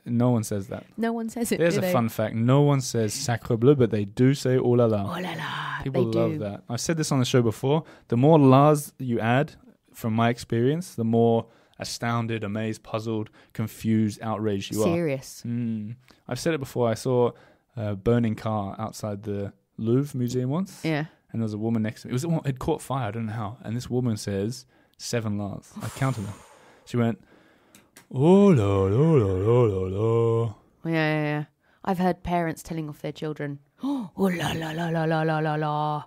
Speaker 1: No one says that.
Speaker 3: No one says it,
Speaker 1: There's
Speaker 3: do
Speaker 1: a
Speaker 3: they?
Speaker 1: fun fact. No one says sacre bleu, but they do say oh la la.
Speaker 3: Oh la la.
Speaker 1: People
Speaker 3: they
Speaker 1: love
Speaker 3: do.
Speaker 1: that. I've said this on the show before. The more la's you add, from my experience, the more astounded, amazed, puzzled, confused, outraged you
Speaker 3: Serious.
Speaker 1: are. I've said it before. I saw a burning car outside the Louvre Museum once.
Speaker 3: Yeah.
Speaker 1: And there was a woman next to me. It caught fire. I don't know how. And this woman says 7 la's. I counted them. She went, oh la la la la la la.
Speaker 3: Yeah. I've heard parents telling off their children, oh la la la la la la la la.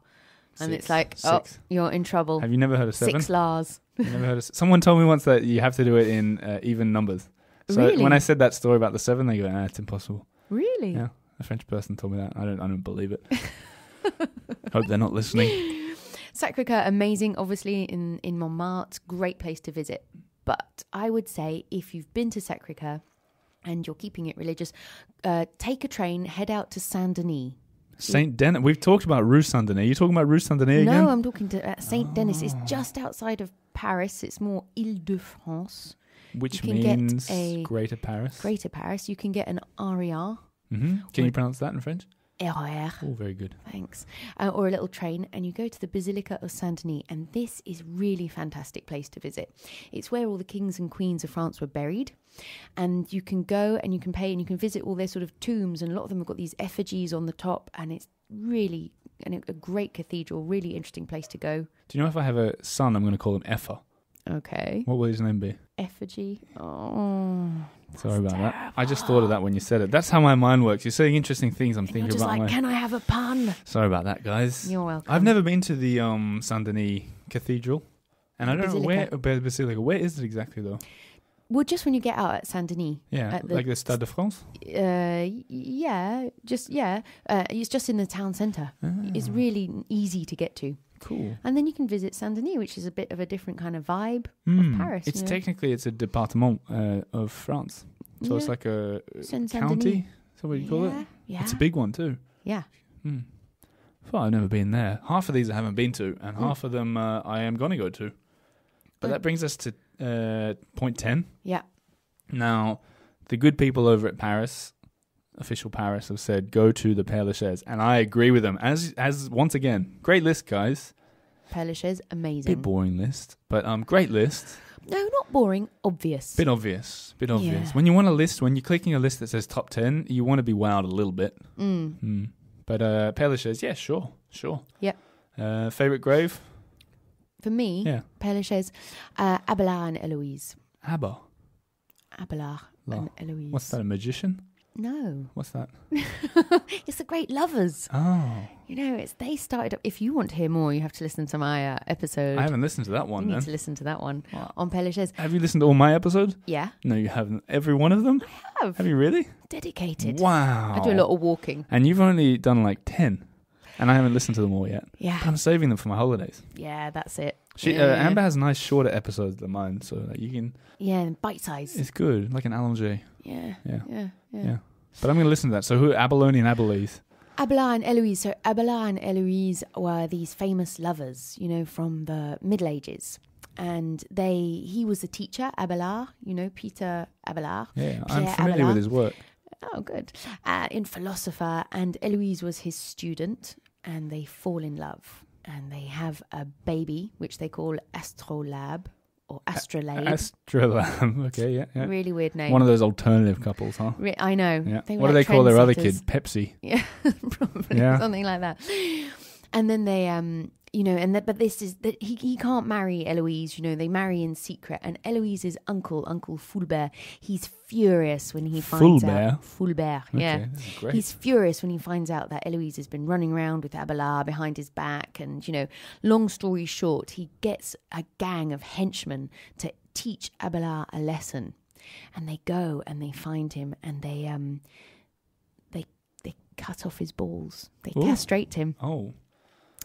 Speaker 3: And it's like, oh, you're in trouble.
Speaker 1: Have you never heard of 7?
Speaker 3: 6 la's.
Speaker 1: You never heard of someone told me once that you have to do it in even numbers. So
Speaker 3: Really?
Speaker 1: when I said that story about the 7, they go, it's impossible.
Speaker 3: Really?
Speaker 1: Yeah, a French person told me that. I don't believe it. Hope they're not listening.
Speaker 3: Sacré-Cœur, amazing, obviously in Montmartre, great place to visit. But I would say if you've been to Sacré-Cœur and you're keeping it religious, take a train, head out to Saint-Denis.
Speaker 1: Saint Denis. We've talked about Rue Saint-Denis. You talking about Rue Saint-Denis again?
Speaker 3: No, I'm talking to Saint-Denis. It's just outside of Paris. It's more Île-de-France.
Speaker 1: Which
Speaker 3: You can
Speaker 1: means
Speaker 3: get a
Speaker 1: Greater Paris.
Speaker 3: Greater Paris. You can get an RER.
Speaker 1: Can you pronounce that in French?
Speaker 3: RER.
Speaker 1: Oh, very good.
Speaker 3: Thanks. Or a little train, and you go to the Basilica of Saint-Denis, and this is really fantastic place to visit. It's where all the kings and queens of France were buried, and you can go and you can pay and you can visit all their sort of tombs, and a lot of them have got these effigies on the top, and it's really a great cathedral, really interesting place to go.
Speaker 1: Do you know if I have a son, I'm going to call him Effa?
Speaker 3: Okay.
Speaker 1: What will his name be?
Speaker 3: Effigy. Oh.
Speaker 1: Sorry about that. I just thought of that when you said it. That's how my mind works. You're saying interesting things. I'm
Speaker 3: You're
Speaker 1: thinking
Speaker 3: just
Speaker 1: about
Speaker 3: like, can I have a pun?
Speaker 1: Sorry about that, guys.
Speaker 3: You're welcome.
Speaker 1: I've never been to the Saint-Denis Cathedral. And I don't
Speaker 3: Basilica.
Speaker 1: know Basilica. Where is it exactly, though?
Speaker 3: Well, just when you get out at Saint-Denis.
Speaker 1: Yeah, like the Stade de France?
Speaker 3: It's just in the town centre. It's really easy to get to.
Speaker 1: Cool.
Speaker 3: And then you can visit Saint-Denis, which is a bit of a different kind of vibe of Paris.
Speaker 1: It's technically, it's a département of France. So it's like a
Speaker 3: Saint-Denis.
Speaker 1: county? Is that what you call it?
Speaker 3: Yeah.
Speaker 1: It's a big one too.
Speaker 3: Yeah.
Speaker 1: Well, I've never been there. Half of these I haven't been to, and half of them I am going to go to. But that brings us to point 10.
Speaker 3: Yeah.
Speaker 1: Now, the good people over at Paris, official Paris, have said go to the Père Lachaise, and I agree with them. As once again, great list, guys.
Speaker 3: Père Lachaise, amazing.
Speaker 1: Bit boring list, but great list.
Speaker 3: No, not boring. Obvious.
Speaker 1: Bit obvious.
Speaker 3: Yeah.
Speaker 1: When you want a list, when you're clicking a list that says top 10, you want to be wowed a little bit. But Père Lachaise, yeah, sure.
Speaker 3: Yep.
Speaker 1: Favorite grave?
Speaker 3: For me,
Speaker 1: Yeah.
Speaker 3: Père Lachaise, Abelard and Eloise.
Speaker 1: Abba.
Speaker 3: Abelard and Eloise.
Speaker 1: What's that, a magician?
Speaker 3: No.
Speaker 1: What's that?
Speaker 3: It's the great lovers.
Speaker 1: Oh.
Speaker 3: You know, they started up. If you want to hear more, you have to listen to my episode.
Speaker 1: I haven't listened to that one,
Speaker 3: You need
Speaker 1: then.
Speaker 3: to listen to that one on Père Lachaise.
Speaker 1: Have you listened to all my episodes?
Speaker 3: Yeah.
Speaker 1: No, you haven't. Every one of them?
Speaker 3: I have.
Speaker 1: Have you really?
Speaker 3: Dedicated.
Speaker 1: Wow.
Speaker 3: I do a lot of walking.
Speaker 1: And you've only done like 10. And I haven't listened to them all yet.
Speaker 3: Yeah.
Speaker 1: But I'm saving them for my holidays.
Speaker 3: Yeah, that's it.
Speaker 1: Amber has nice shorter episodes than mine, so that you can...
Speaker 3: Yeah, bite size.
Speaker 1: It's good, like an allongé.
Speaker 3: Yeah.
Speaker 1: But I'm going to listen to that. So who? Abalone and Abalese.
Speaker 3: Abelard and Eloise. So Abelard and Eloise were these famous lovers, you know, from the Middle Ages. And he was a teacher, Abelard, you know, Peter Abelard.
Speaker 1: Yeah,
Speaker 3: Pierre
Speaker 1: I'm familiar
Speaker 3: Abelard.
Speaker 1: with his work.
Speaker 3: Oh, good. In philosopher. And Eloise was his student. And they fall in love. And they have a baby, which they call Astrolabe or Astrolabe.
Speaker 1: Astrolabe. Okay, yeah.
Speaker 3: Really weird name.
Speaker 1: One of those alternative couples, huh?
Speaker 3: I know.
Speaker 1: Yeah.
Speaker 3: They were
Speaker 1: What do
Speaker 3: like
Speaker 1: they call their other kid?
Speaker 3: trendsetters.
Speaker 1: Pepsi.
Speaker 3: Yeah, probably
Speaker 1: Yeah.
Speaker 3: something like that. And then they, but this is that he can't marry Eloise. You know, they marry in secret. And Eloise's uncle Fulbert, he's furious when he finds out. Fulbert, yeah.
Speaker 1: Okay, this is great.
Speaker 3: He's furious when he finds out that Eloise has been running around with Abelard behind his back. And, you know, long story short, he gets a gang of henchmen to teach Abelard a lesson. And they go and they find him and they cut off his balls. They castrate him.
Speaker 1: Oh.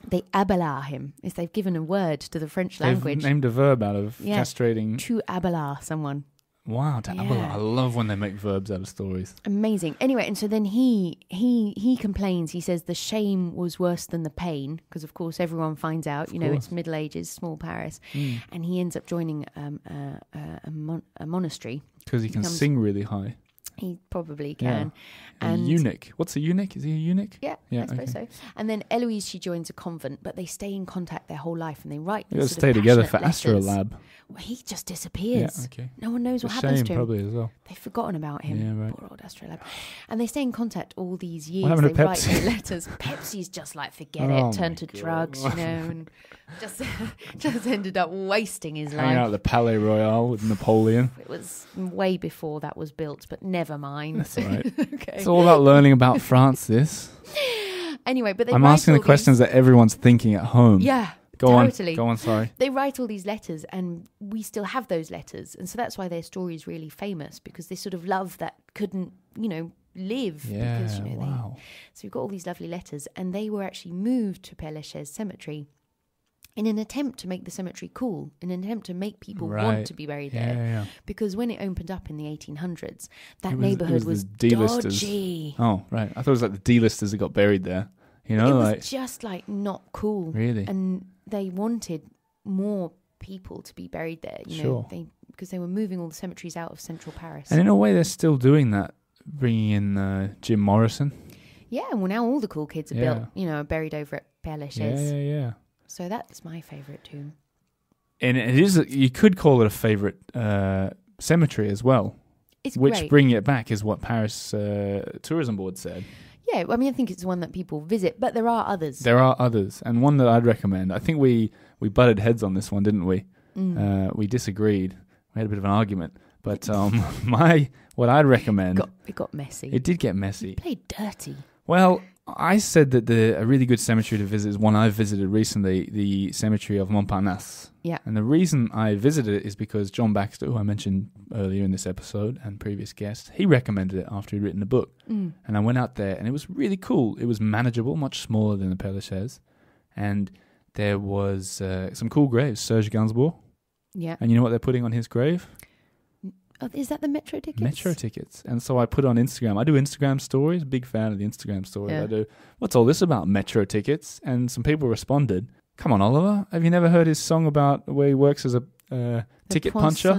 Speaker 3: They Abelard him. They've given a word to the French
Speaker 1: They've
Speaker 3: language.
Speaker 1: named a verb out of castrating.
Speaker 3: To Abelard someone.
Speaker 1: Wow, to Abelard. I love when they make verbs out of stories.
Speaker 3: Amazing. Anyway, and so then he complains. He says the shame was worse than the pain because, of course, everyone finds out. You know, it's Middle Ages, small Paris, and he ends up joining a monastery
Speaker 1: Because he can sing really high.
Speaker 3: He probably can.
Speaker 1: Yeah. And a eunuch. What's a eunuch? Is he a eunuch?
Speaker 3: Yeah, I suppose so. And then Eloise, she joins a convent, but they stay in contact their whole life and they write
Speaker 1: They
Speaker 3: these
Speaker 1: stay together for
Speaker 3: passionate letters.
Speaker 1: Astrolabe.
Speaker 3: Well, he just disappears.
Speaker 1: Yeah, okay.
Speaker 3: No one knows what
Speaker 1: A
Speaker 3: happens
Speaker 1: shame,
Speaker 3: to him.
Speaker 1: probably, as well.
Speaker 3: They've forgotten about him.
Speaker 1: Yeah, right.
Speaker 3: Poor old Astrolabe. And they stay in contact all these years.
Speaker 1: What happened to
Speaker 3: They write
Speaker 1: Pepsi?
Speaker 3: their letters. Pepsi's just like, forget
Speaker 1: Oh
Speaker 3: it, turn
Speaker 1: my
Speaker 3: to
Speaker 1: God.
Speaker 3: drugs, you know, and just ended up wasting his
Speaker 1: Hanging out
Speaker 3: life.
Speaker 1: at the Palais Royal with Napoleon.
Speaker 3: It was way before that was built, but never mind.
Speaker 1: That's all right.
Speaker 3: Okay.
Speaker 1: It's all about learning about France, this.
Speaker 3: Anyway, but
Speaker 1: I'm asking the questions that everyone's thinking at home.
Speaker 3: Yeah.
Speaker 1: Go
Speaker 3: totally.
Speaker 1: on. Go on, sorry.
Speaker 3: They write all these letters and we still have those letters. And so that's why their story is really famous because they sort of love that couldn't, you know, live.
Speaker 1: Yeah,
Speaker 3: because, you know,
Speaker 1: wow.
Speaker 3: So we've got all these lovely letters and they were actually moved to Père Lachaise Cemetery in an attempt to make the cemetery cool, in an attempt to make people want to be buried there.
Speaker 1: Yeah.
Speaker 3: Because when it opened up in the 1800s, that
Speaker 1: It
Speaker 3: neighborhood was
Speaker 1: the D-listers.
Speaker 3: dodgy.
Speaker 1: Oh, right. I thought it was like the D-listers that got buried there. You know,
Speaker 3: It was
Speaker 1: like...
Speaker 3: just like not cool.
Speaker 1: Really?
Speaker 3: And they wanted more people to be buried there, you know, because they were moving all the cemeteries out of central Paris.
Speaker 1: And in a way, they're still doing that, bringing in Jim Morrison.
Speaker 3: Yeah, well, now all the cool kids are built, you know, are buried over at Père Lachaise.
Speaker 1: Yeah.
Speaker 3: So that's my favourite tomb.
Speaker 1: And it is, you could call it a favourite cemetery as well.
Speaker 3: It's
Speaker 1: which,
Speaker 3: great.
Speaker 1: bringing it back, is what Paris Tourism Board said.
Speaker 3: Yeah, I mean, I think it's one that people visit, but there are others.
Speaker 1: There are others, and one that I'd recommend. I think we butted heads on this one, didn't we? We disagreed. We had a bit of an argument. But what I'd recommend...
Speaker 3: It got messy.
Speaker 1: It did get messy.
Speaker 3: It played dirty.
Speaker 1: Well, I said that a really good cemetery to visit is one I've visited recently, the cemetery of Montparnasse.
Speaker 3: Yeah.
Speaker 1: And the reason I visited it is because John Baxter, who I mentioned earlier in this episode and previous guest, he recommended it after he'd written the book. And I went out there and it was really cool. It was manageable, much smaller than the Père Lachaise. And there was some cool graves. Serge Gainsbourg.
Speaker 3: Yeah.
Speaker 1: And you know what they're putting on his grave?
Speaker 3: Oh, is that the Metro tickets?
Speaker 1: Metro tickets. And so I put on Instagram. I do Instagram stories. Big fan of the Instagram stories.
Speaker 3: Yeah.
Speaker 1: I do, what's all this about, Metro tickets? And some people responded, come on, Oliver. Have you never heard his song about where he works as a ticket puncher?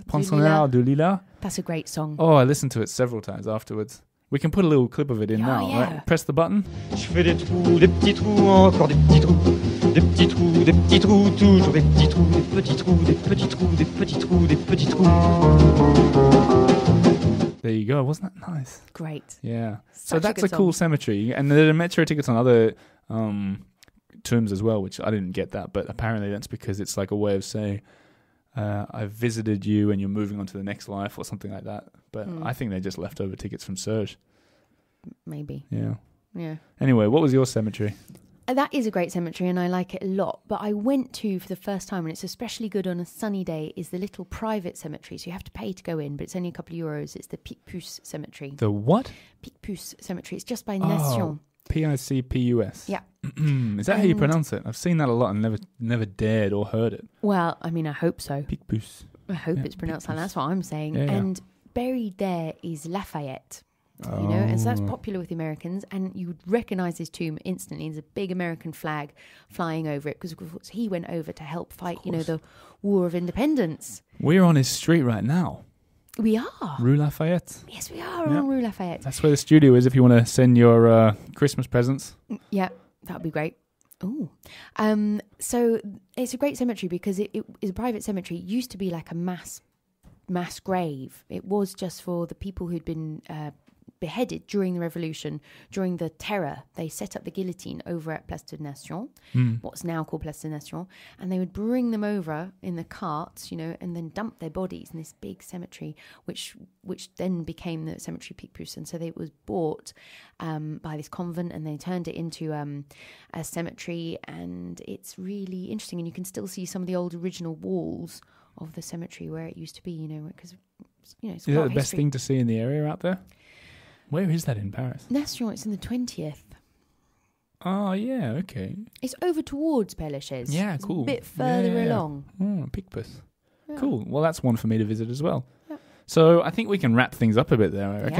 Speaker 1: Poinçonneur du Lilas.
Speaker 3: That's a great song.
Speaker 1: Oh, I listened to it several times afterwards. We can put a little clip of it in now.
Speaker 3: Yeah.
Speaker 1: Right? Press the button.
Speaker 4: Je fais des trous, des petits trous, encore des petits trous, des petits trous, des petits trous, toujours des petits trous, des petits trous, des petits trous, des petits trous, des petits trous.
Speaker 1: There you go. Wasn't that nice?
Speaker 3: Great.
Speaker 1: Yeah.
Speaker 3: Such
Speaker 1: So
Speaker 3: a
Speaker 1: that's
Speaker 3: good
Speaker 1: a cool
Speaker 3: song.
Speaker 1: cemetery. And there are Metro tickets on other tombs as well, which I didn't get that. But apparently that's because it's like a way of saying, I've visited you and you're moving on to the next life or something like that. But I think they're just leftover tickets from Serge.
Speaker 3: Maybe.
Speaker 1: Yeah.
Speaker 3: Yeah.
Speaker 1: Anyway, what was your cemetery?
Speaker 3: That is a great cemetery and I like it a lot. But I went to, for the first time, and it's especially good on a sunny day, is the little private cemetery. So you have to pay to go in, but it's only a couple of euros. It's the Picpus cemetery.
Speaker 1: The what?
Speaker 3: Picpus cemetery. It's just by Nation.
Speaker 1: Picpus.
Speaker 3: Yeah.
Speaker 1: Is that how you pronounce it? I've seen that a lot and never dared or heard it.
Speaker 3: Well, I mean, I hope so.
Speaker 1: Picpus.
Speaker 3: I hope
Speaker 1: Yeah,
Speaker 3: it's pronounced like
Speaker 1: Picpus.
Speaker 3: that's what I'm saying.
Speaker 1: Yeah, yeah.
Speaker 3: And buried there is Lafayette. You know, and so that's
Speaker 1: Oh.
Speaker 3: popular with the Americans, and you would recognize his tomb instantly. There's a big American flag flying over it because of course he went over to help fight, you know, the War of Independence.
Speaker 1: We're on his street right now.
Speaker 3: We are.
Speaker 1: Rue Lafayette.
Speaker 3: Yes, we are
Speaker 1: Yeah.
Speaker 3: on Rue Lafayette.
Speaker 1: That's where the studio is if you want to send your Christmas presents.
Speaker 3: Yeah, that would be great. Oh, so it's a great cemetery because it is a private cemetery. It used to be like a mass grave. It was just for the people who'd been beheaded during the revolution, during the terror. They set up the guillotine over at Place de Nation, what's now called Place de Nation, and they would bring them over in the carts, you know, and then dump their bodies in this big cemetery, which then became the cemetery Picpus. And so it was bought by this convent, and they turned it into a cemetery, and it's really interesting. And you can still see some of the old original walls of the cemetery where it used to be, you know, because you know, it's
Speaker 1: Is
Speaker 3: got
Speaker 1: that the best
Speaker 3: history.
Speaker 1: thing to see in the area out there? Where is that in Paris?
Speaker 3: Nation, it's in the 20th.
Speaker 1: Oh, yeah, okay.
Speaker 3: It's over towards Père Lachaise.
Speaker 1: Yeah,
Speaker 3: It's
Speaker 1: cool.
Speaker 3: a bit further
Speaker 1: Yeah.
Speaker 3: along.
Speaker 1: Oh, Picpus.
Speaker 3: Yeah.
Speaker 1: Cool. Well, that's one for me to visit as well.
Speaker 3: Yeah.
Speaker 1: So I think we can wrap things up a bit there, I reckon.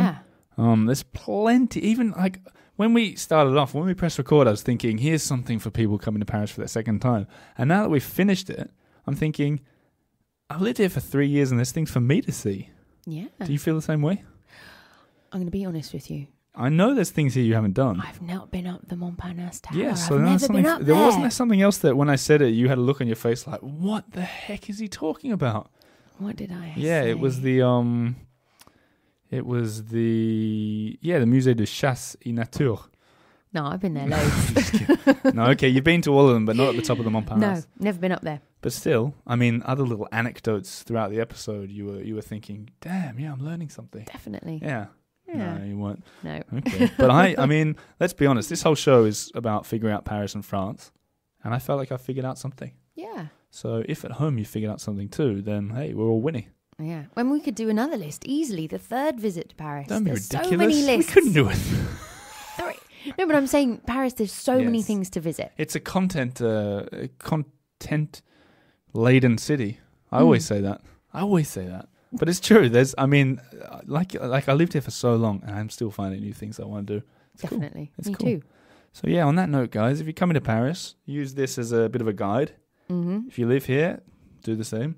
Speaker 3: Yeah.
Speaker 1: There's plenty, even like when we started off, when we pressed record, I was thinking, here's something for people coming to Paris for their second time. And now that we've finished it, I'm thinking, I've lived here for 3 years and there's things for me to see.
Speaker 3: Yeah.
Speaker 1: Do you feel the same way?
Speaker 3: I'm going to be honest with you.
Speaker 1: I know there's things here you haven't done.
Speaker 3: I've not been up the Montparnasse Tower.
Speaker 1: Yeah, so
Speaker 3: I've
Speaker 1: that's
Speaker 3: never been
Speaker 1: something.
Speaker 3: up
Speaker 1: There
Speaker 3: there.
Speaker 1: wasn't there something else that when I said it, you had a look on your face like, what the heck is he talking about?
Speaker 3: What did I
Speaker 1: Yeah,
Speaker 3: say?
Speaker 1: it was the the Musée de Chasse et Nature.
Speaker 3: No, I've been there loads.
Speaker 1: No, okay, you've been to all of them, but not at the top of the
Speaker 3: No,
Speaker 1: Montparnasse.
Speaker 3: never been up there.
Speaker 1: But still, I mean, other little anecdotes throughout the episode, you were thinking, damn, yeah, I'm learning something.
Speaker 3: Definitely.
Speaker 1: Yeah.
Speaker 3: Yeah.
Speaker 1: No, you weren't.
Speaker 3: No.
Speaker 1: Okay. But I mean, let's be honest, this whole show is about figuring out Paris and France, and I felt like I figured out something.
Speaker 3: Yeah.
Speaker 1: So if at home you figured out something too, then hey, we're all winning.
Speaker 3: Yeah. When we could do another list easily, the third visit to Paris.
Speaker 1: Don't be
Speaker 3: There's
Speaker 1: ridiculous.
Speaker 3: so many lists.
Speaker 1: We couldn't do it.
Speaker 3: No, but I'm saying Paris, there's so many
Speaker 1: Yes.
Speaker 3: things to visit.
Speaker 1: It's a content laden city. I always say that. But it's true. Like I lived here for so long, and I'm still finding new things I want to do. It's cool.
Speaker 3: Definitely.
Speaker 1: It's
Speaker 3: Me
Speaker 1: cool.
Speaker 3: too.
Speaker 1: So yeah, on that note, guys, if you're coming to Paris, use this as a bit of a guide.
Speaker 3: Mm-hmm.
Speaker 1: If you live here, do the same.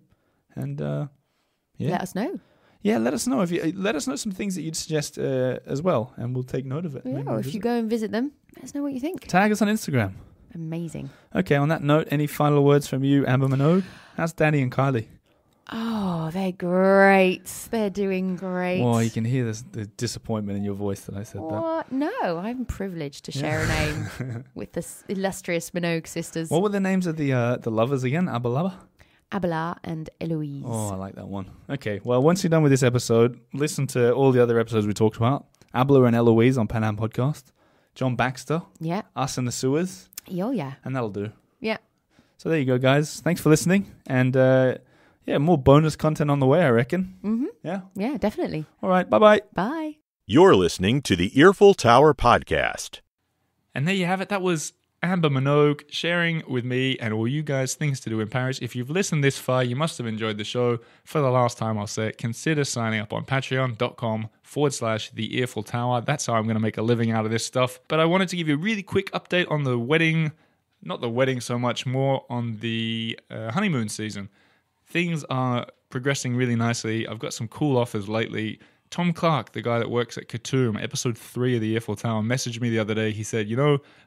Speaker 1: And yeah,
Speaker 3: Let us know.
Speaker 1: yeah, let us know let us know some things that you'd suggest as well, and we'll take note of it.
Speaker 3: Yeah,
Speaker 1: Maybe
Speaker 3: or
Speaker 1: we'll
Speaker 3: if you
Speaker 1: visit.
Speaker 3: go and visit them, let us know what you think.
Speaker 1: Tag us on Instagram.
Speaker 3: Amazing.
Speaker 1: Okay, on that note, any final words from you, Amber Minogue? How's Danny and Kylie?
Speaker 3: Oh, they're great. They're doing great.
Speaker 1: Oh, you can hear the disappointment in your voice that I said that.
Speaker 3: What? No, I'm privileged to share a name with the illustrious Minogue sisters,
Speaker 1: What were the names of the lovers again? Abelaba?
Speaker 3: Abelard and Eloise.
Speaker 1: Oh, I like that one. Okay, well, once you're done with this episode, listen to all the other episodes we talked about. Abela and Eloise on Pan Am Podcast. John Baxter,
Speaker 3: Yeah.
Speaker 1: Us in the Sewers,
Speaker 3: Oh, yeah.
Speaker 1: and that'll do.
Speaker 3: Yeah.
Speaker 1: So there you go, guys. Thanks for listening. And yeah, more bonus content on the way, I reckon.
Speaker 3: Mm-hmm.
Speaker 1: Yeah.
Speaker 3: Yeah, definitely.
Speaker 1: All right, bye-bye.
Speaker 3: Bye.
Speaker 2: You're listening to the Earful Tower podcast.
Speaker 1: And there you have it. That was Amber Minogue, sharing with me and all you guys things to do in Paris. If you've listened this far, you must have enjoyed the show. For the last time, I'll say it, consider signing up on patreon.com/the Earful Tower. That's how I'm going to make a living out of this stuff. But I wanted to give you a really quick update on the wedding, not the wedding so much, more on the honeymoon season. Things are progressing really nicely. I've got some cool offers lately. Tom Clark, the guy that works at Katoum, episode 3 of the Earful Tower, messaged me the other day. He said,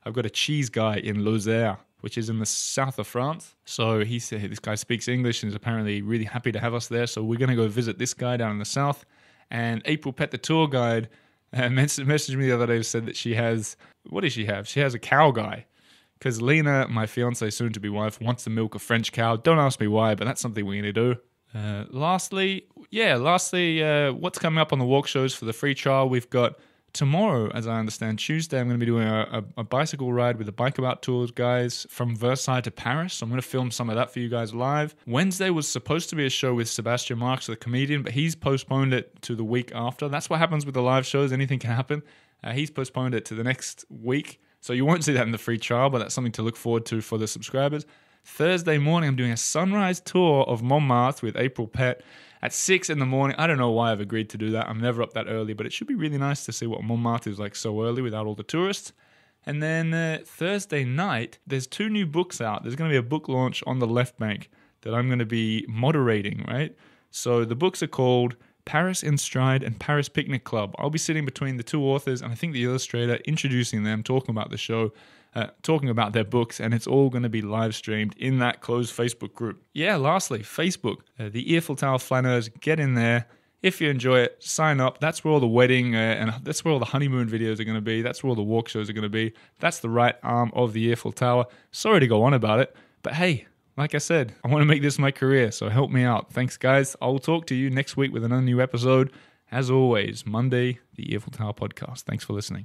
Speaker 1: I've got a cheese guy in Lozère, which is in the south of France. So he said, this guy speaks English and is apparently really happy to have us there. So we're going to go visit this guy down in the south. And April Pet, the tour guide, messaged me the other day and said that she has, what does she have? She has a cow guy. Because Lena, my fiance, soon-to-be wife, wants to milk a French cow. Don't ask me why, but that's something we're going to do. Lastly, what's coming up on the walk shows for the free trial? We've got tomorrow, as I understand, Tuesday, I'm going to be doing a bicycle ride with the Bike About Tours guys from Versailles to Paris. So I'm going to film some of that for you guys live. Wednesday was supposed to be a show with Sebastian Marx, the comedian, but he's postponed it to the week after. That's what happens with the live shows. Anything can happen. He's postponed it to the next week. So you won't see that in the free trial, but that's something to look forward to for the subscribers. Thursday morning, I'm doing a sunrise tour of Montmartre with April Pet at 6 in the morning. I don't know why I've agreed to do that. I'm never up that early, but it should be really nice to see what Montmartre is like so early without all the tourists. And then Thursday night, there's 2 new books out. There's going to be a book launch on the Left Bank that I'm going to be moderating, right? So the books are called Paris in Stride and Paris Picnic Club. I'll be sitting between the 2 authors and I think the illustrator, introducing them, talking about the show, talking about their books, and it's all going to be live streamed in that closed Facebook group. Yeah, lastly, Facebook, the Earful Tower Flanners, get in there. If you enjoy it, sign up. That's where all the wedding and that's where all the honeymoon videos are going to be. That's where all the walk shows are going to be. That's the right arm of the Earful Tower. Sorry to go on about it, but hey, like I said, I want to make this my career, so help me out. Thanks, guys. I'll talk to you next week with another new episode. As always, Monday, the Earful Tower podcast. Thanks for listening.